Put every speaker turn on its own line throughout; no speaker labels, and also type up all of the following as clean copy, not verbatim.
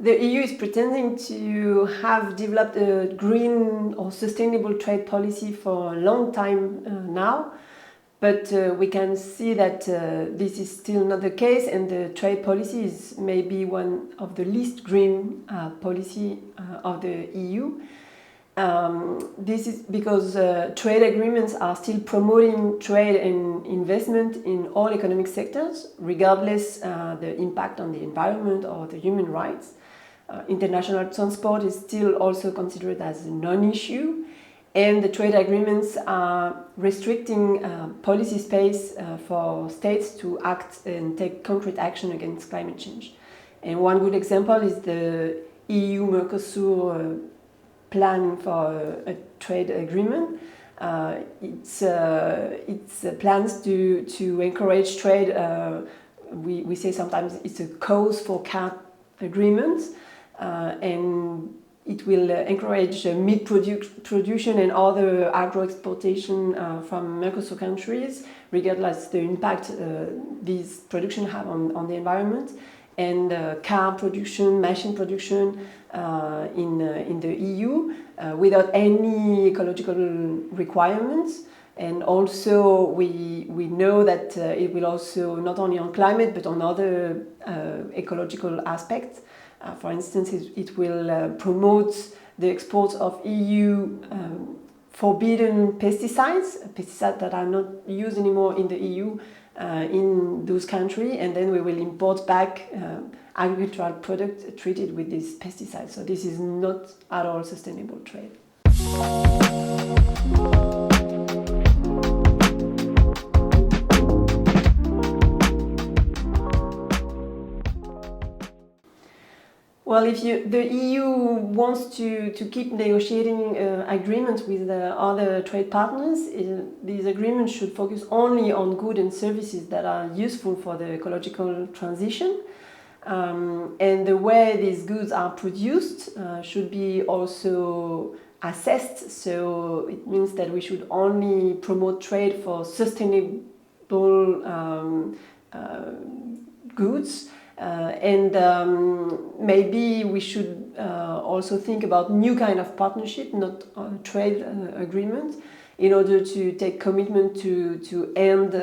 The EU is pretending to have developed a green or sustainable trade policy for a long time now, but we can see that this is still not the case, and the trade policy is maybe one of the least green policy of the EU. This is because trade agreements are still promoting trade and investment in all economic sectors, regardless the impact on the environment or the human rights. International transport is still also considered as a non-issue, and the trade agreements are restricting policy space for states to act and take concrete action against climate change. And one good example is the EU-Mercosur plan for a trade agreement. It's plans to encourage trade. We say sometimes it's a cause for CAP agreements, and it will encourage meat production and other agro-exportation from Mercosur countries, regardless the impact these production have on the environment, and car production, machine production in the EU without any ecological requirements. And also we know that it will also, not only on climate, but on other ecological aspects. For instance, it will promote the export of EU forbidden pesticides that are not used anymore in the EU in those countries, and then we will import back agricultural products treated with these pesticides. So this is not at all sustainable trade. Well, if the EU wants to keep negotiating agreements with other trade partners, these agreements should focus only on goods and services that are useful for the ecological transition. And the way these goods are produced should be also assessed. So it means that we should only promote trade for sustainable goods. Maybe we should also think about new kind of partnership, not trade agreements, in order to take commitment to end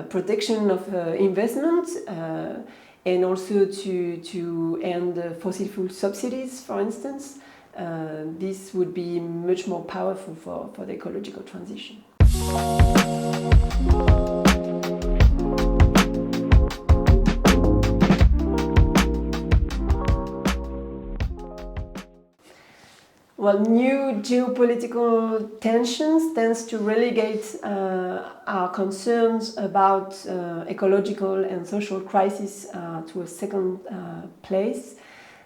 protection of investment and also to end fossil fuel subsidies, for instance. This would be much more powerful for the ecological transition. Well, new geopolitical tensions tends to relegate our concerns about ecological and social crisis to a second place.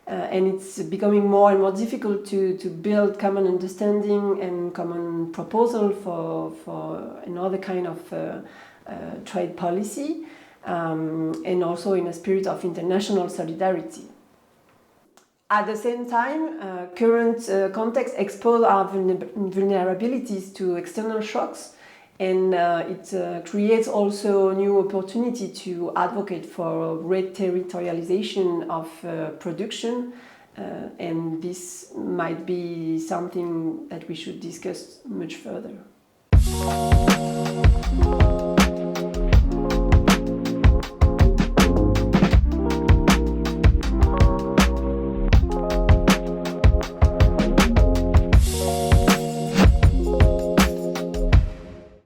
And it's becoming more and more difficult to build common understanding and common proposal for another kind of trade policy, and also in a spirit of international solidarity. At the same time, current context expose our vulnerabilities to external shocks, and it creates also new opportunity to advocate for re-territorialization of production, and this might be something that we should discuss much further.